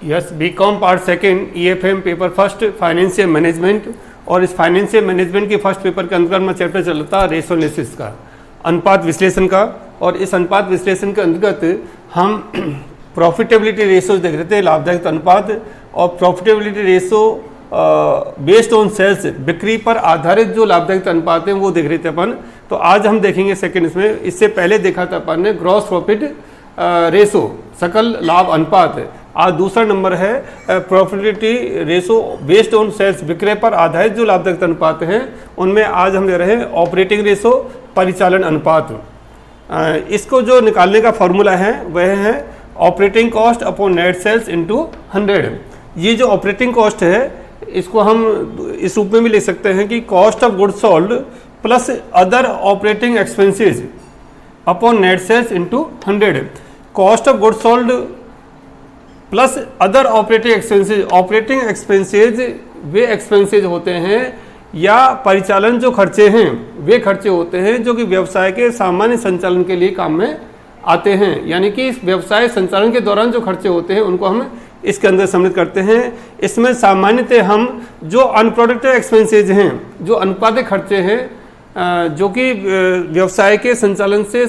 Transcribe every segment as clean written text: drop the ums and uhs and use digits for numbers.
Yes, BCom part second, EFM paper first, financial management. और इस financial management के first paper के अंतर्गत में चैप्टर चलता है रेशो एनालिसिस का, अनुपात विश्लेषण का। और इस अनुपात विश्लेषण के अंतर्गत हम प्रॉफिटेबिलिटी रेशो देख रहे थे, लाभदायक अनुपात, और profitability ratio based on sales, बिक्री पर आधारित जो लाभदायक अनुपात है वो देख रहे थे अपन। तो आज हम देखेंगे सेकंड इसमें। इससे पहले देखा था अपन ने ग्रॉस प्रॉफिट रेशो, सकल लाभ अनुपात। आज दूसरा नंबर है profitability ratio based on sales, विक्रय पर आधारित जो लाभदायक अनुपात हैं उनमें आज हम ले रहे हैं ऑपरेटिंग रेशो, परिचालन अनुपात। इसको जो निकालने का फॉर्मूला है वह है operating cost upon net sales into 100। ये जो ऑपरेटिंग कॉस्ट है इसको हम इस रूप में भी ले सकते हैं कि cost of goods sold plus other operating expenses upon net sales into 100। Cost of goods sold plus other operating expenses. Operating expenses वे एक्सपेंसेज होते हैं या परिचालन जो खर्चे हैं वे खर्चे होते हैं जो कि व्यवसाय के सामान्य संचालन के लिए काम में आते हैं। यानी कि इस व्यवसाय संचालन के दौरान जो खर्चे होते हैं उनको हम इसके अंदर सम्मिलित करते हैं। इसमें सामान्यतः हम जो अनप्रोडक्टिव एक्सपेंसेज हैं, जो अनुपातिक खर्चे हैं जो कि व्यवसाय के संचालन से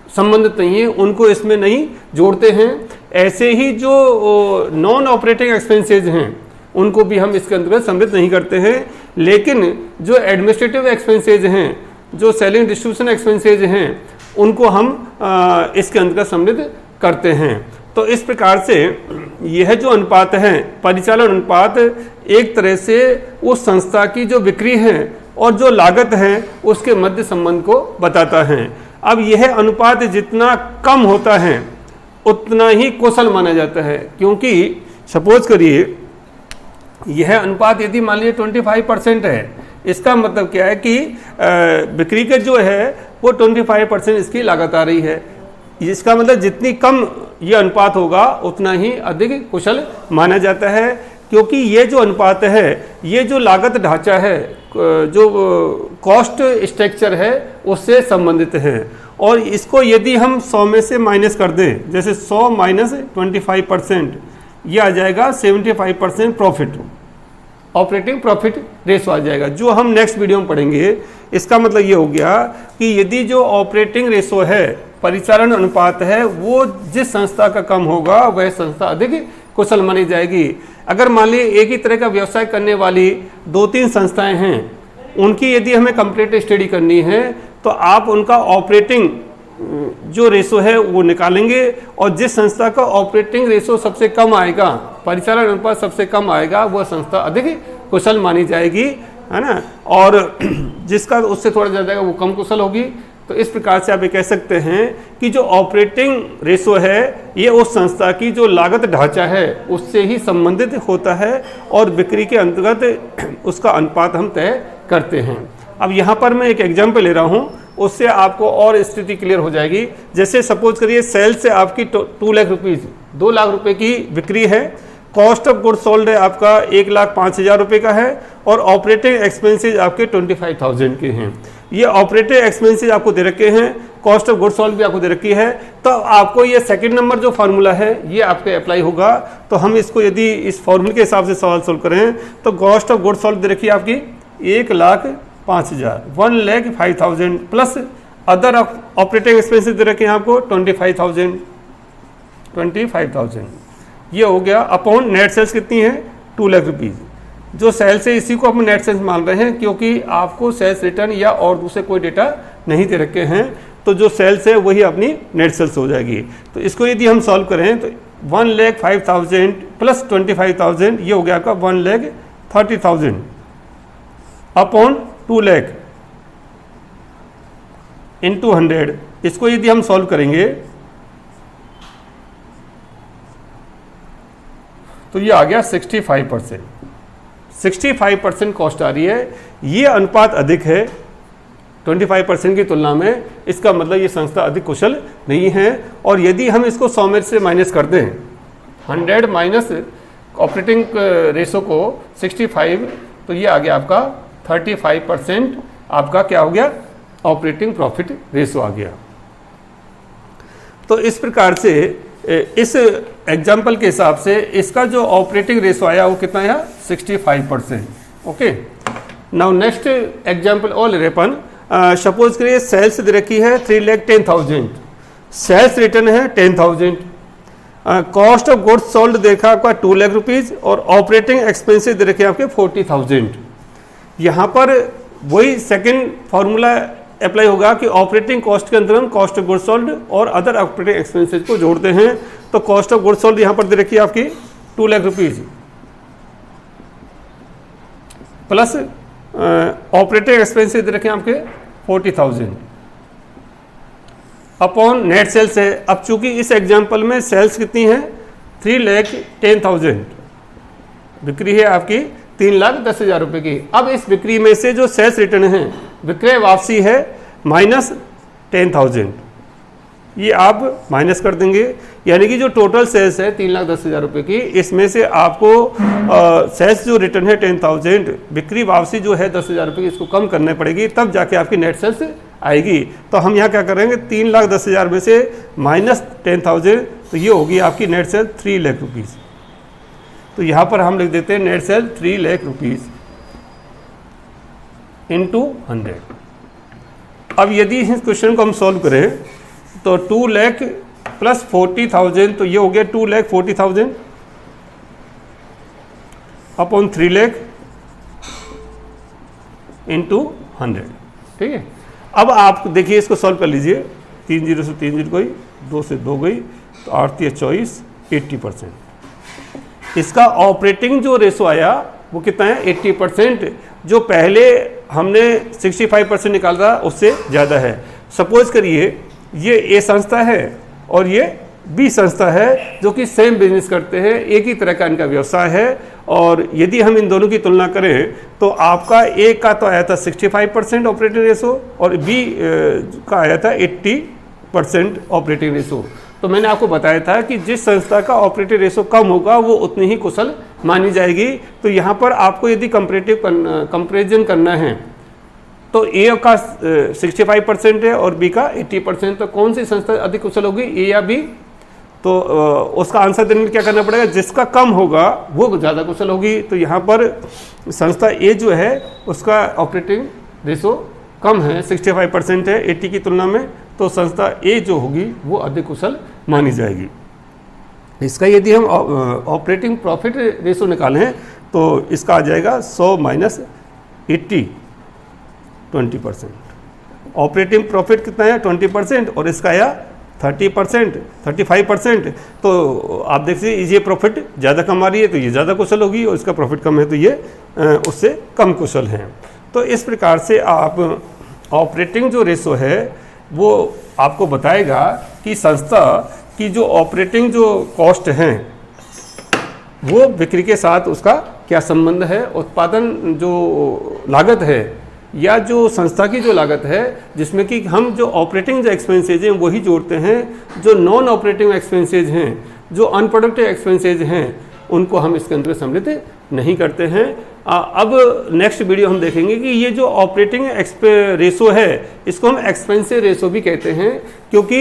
संबंधित नहीं है, उनको इसमें नहीं जोड़ते हैं। ऐसे ही जो नॉन ऑपरेटिंग एक्सपेंसेज हैं उनको भी हम इसके अंतर्गत सम्मिलित नहीं करते हैं। लेकिन जो एडमिनिस्ट्रेटिव एक्सपेंसेज हैं, जो सेलिंग डिस्ट्रीब्यूशन एक्सपेंसेज हैं, उनको हम इसके अंतर्गत सम्मिलित करते हैं। तो इस प्रकार से यह जो अनुपात है, परिचालन अनुपात, एक तरह से उस संस्था की जो बिक्री है और जो लागत है उसके मध्य संबंध को बताता है। अब यह अनुपात जितना कम होता है उतना ही कुशल माना जाता है, क्योंकि सपोज करिए यह अनुपात यदि मान लीजिए 25% है, इसका मतलब क्या है कि बिक्री के जो है वो 25% इसकी लागत आ रही है। इसका मतलब जितनी कम ये अनुपात होगा उतना ही अधिक कुशल माना जाता है, क्योंकि ये जो अनुपात है, ये जो लागत ढांचा है, जो कॉस्ट स्ट्रक्चर है उससे संबंधित है। और इसको यदि हम 100 में से माइनस कर दें, जैसे 100 माइनस 25%, ये आ जाएगा 75% प्रॉफिट, ऑपरेटिंग प्रॉफिट रेशो आ जाएगा, जो हम नेक्स्ट वीडियो में पढ़ेंगे। इसका मतलब ये हो गया कि यदि जो ऑपरेटिंग रेशो है, परिचालन अनुपात है, वो जिस संस्था का कम होगा वह संस्था अधिक कुशल मानी जाएगी। अगर मान लीजिए एक ही तरह का व्यवसाय करने वाली 2-3 संस्थाएं हैं, उनकी यदि हमें कंप्लीट स्टडी करनी है तो आप उनका ऑपरेटिंग जो रेशो है वो निकालेंगे, और जिस संस्था का ऑपरेटिंग रेशो सबसे कम आएगा, परिचालन अनुपात सबसे कम आएगा, वह संस्था अधिक कुशल मानी जाएगी, है ना। और जिसका उससे थोड़ा ज़्यादा आएगा वो कम कुशल होगी। तो इस प्रकार से आप ये कह सकते हैं कि जो ऑपरेटिंग रेशो है ये उस संस्था की जो लागत ढांचा है उससे ही संबंधित होता है, और बिक्री के अंतर्गत उसका अनुपात हम तय करते हैं। अब यहाँ पर मैं एक एग्जाम्पल ले रहा हूँ, उससे आपको और स्थिति क्लियर हो जाएगी। जैसे सपोज करिए सेल से आपकी 2 लाख रुपीज़, 2 लाख रुपए की बिक्री है, कॉस्ट ऑफ गुड्स सोल्ड है आपका 1,05,000 रुपये का है, और ऑपरेटिंग एक्सपेंसेज आपके 25,000 के हैं। ये ऑपरेटिंग एक्सपेंसेज आपको दे रखे हैं, कॉस्ट ऑफ गुड्स सोल्ड भी आपको दे रखी है। तो आपको ये सेकंड नंबर जो फार्मूला है ये आपके अप्लाई होगा। तो हम इसको यदि इस फार्मूले के हिसाब से सवाल सोल्व करें तो कॉस्ट ऑफ गुड्स सोल्ड दे रखी है आपकी 1,05,000, 1,05,000 प्लस अदर ऑपरेटिंग एक्सपेंसेज दे रखे हैं आपको 25,000। ये हो गया अपॉन नेट सेल्स कितनी है 2 लाख रुपीज़। जो सेल्स है इसी को हम नेट सेल्स मान रहे हैं, क्योंकि आपको सेल्स रिटर्न या और दूसरे कोई डेटा नहीं दे रखे हैं। तो जो सेल्स है वही अपनी नेट सेल्स हो जाएगी। तो इसको यदि हम सॉल्व करें तो 1,05,000 प्लस 25,000 ये हो गया आपका 1,30,000 अपॉन 2 लाख इंटू 100। इसको यदि हम सॉल्व करेंगे तो ये आ गया 65% कॉस्ट आ रही है। ये अनुपात अधिक है 25% की तुलना में। इसका मतलब ये संस्था अधिक कुशल नहीं है। और यदि हम इसको 100 में से माइनस कर दें, 100 माइनस ऑपरेटिंग रेशो को 65, तो ये आ गया आपका 35% आपका क्या हो गया ऑपरेटिंग प्रॉफिट रेशो आ गया। तो इस प्रकार से इस एग्जाम्पल के हिसाब से इसका जो ऑपरेटिंग रेशो आया वो कितना आया 65%। ओके, नाउ नेक्स्ट एग्जाम्पल और ले रहे अपन। सपोज करिए सेल्स दे रखी है 3,10,000, सेल्स रिटर्न है 10,000, कॉस्ट ऑफ गुड्स सोल्ड देखा आपका 2 लाख रुपीज़ और ऑपरेटिंग एक्सपेंसेस दे रखे आपके 40,000। यहाँ पर वही सेकंड फार्मूला अप्लाई होगा कि ऑपरेटिंग कॉस्ट के अंदर हम कॉस्ट ऑफ गुड्स सोल्ड और अदर ऑपरेटिंग एक्सपेंसेस को जोड़ते हैं। तो कॉस्ट ऑफ गुड्स सोल्ड यहाँ पर दे रखी है आपकी 2 lakh rupees plus operating expenses दे रखे हैं आपके 40,000 अपॉन नेट सेल्स है। अब चूंकि इस एग्जांपल में सेल्स कितनी है 3,10,000, बिक्री है आपकी 3,10,000 रुपये की। अब इस बिक्री में से जो सेल्स रिटर्न है विक्रय वापसी है -10,000, ये आप माइनस कर देंगे, यानी कि जो टोटल सेल्स है 3,10,000 रुपये की, इसमें से आपको सेल्स जो रिटर्न है 10,000, बिक्री वापसी जो है 10,000 रुपये की, इसको कम करने पड़ेगी, तब जाके आपकी नेट सेल्स आएगी। तो हम यहाँ क्या करेंगे 3,10,000 में से -10,000, तो ये होगी आपकी नेट सेल 3 लाख रुपीज़। तो यहाँ पर हम लिख देते हैं net cell 3 lakh rupees into 100। अब यदि इस क्वेश्चन को हम सॉल्व करें तो 2 लाख प्लस 40,000, तो ये हो गया 2,40,000 अपॉन 3 लाख इंटू 100। ठीक है, अब आप देखिए इसको सॉल्व कर लीजिए। 3 0 से 3 0 गई, 2 से 2 गई, तो 8 3 24, 80%। इसका ऑपरेटिंग जो रेशो आया वो कितना है 80%, जो पहले हमने 65% निकाला उससे ज़्यादा है। सपोज करिए ये ए संस्था है और ये बी संस्था है, जो कि सेम बिजनेस करते हैं, एक ही तरह का इनका व्यवसाय है। और यदि हम इन दोनों की तुलना करें तो आपका ए का तो आया था 65% ऑपरेटिंग रेशो और बी का आया था 80% ऑपरेटिंग रेशो। तो मैंने आपको बताया था कि जिस संस्था का ऑपरेटिंग रेशो कम होगा वो उतनी ही कुशल मानी जाएगी। तो यहाँ पर आपको यदि कंपेरिजन करना है तो ए का 65% है और बी का 80%, तो कौन सी संस्था अधिक कुशल होगी, ए या बी? तो उसका आंसर देने में क्या करना पड़ेगा, जिसका कम होगा वो ज़्यादा कुशल होगी। तो यहाँ पर संस्था ए जो है उसका ऑपरेटिंग रेशो कम है, 65% है 80 की तुलना में, तो संस्था ए जो होगी वो अधिक कुशल मानी जाएगी। इसका यदि हम ऑपरेटिंग प्रॉफिट रेशो निकालें तो इसका आ जाएगा 100 माइनस 80, 20%। ऑपरेटिंग प्रॉफिट कितना है 20% और इसका आया 30%, 35%। तो आप देख सकते ये प्रॉफिट ज़्यादा कमा रही है तो ये ज़्यादा कुशल होगी, और इसका प्रॉफिट कम है तो ये उससे कम कुशल हैं। तो इस प्रकार से आप ऑपरेटिंग जो रेशो है वो आपको बताएगा कि संस्था की जो ऑपरेटिंग जो कॉस्ट हैं वो बिक्री के साथ उसका क्या संबंध है, उत्पादन जो लागत है या जो संस्था की जो लागत है, जिसमें कि हम जो ऑपरेटिंग जो एक्सपेंसेज हैं वही जोड़ते हैं, जो नॉन ऑपरेटिंग एक्सपेंसेज हैं, जो अनप्रोडक्टिव एक्सपेंसेज हैं, उनको हम इसके अंदर सम्मिलित नहीं करते हैं। अब नेक्स्ट वीडियो हम देखेंगे कि ये जो ऑपरेटिंग रेशो है इसको हम एक्सपेंसेज रेशो भी कहते हैं, क्योंकि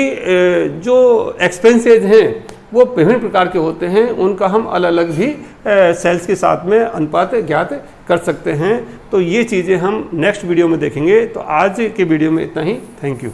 जो एक्सपेंसेज हैं वो विभिन्न प्रकार के होते हैं, उनका हम अलग अलग भी सेल्स के साथ में अनुपात ज्ञात कर सकते हैं। तो ये चीज़ें हम नेक्स्ट वीडियो में देखेंगे। तो आज के वीडियो में इतना ही। Thank you.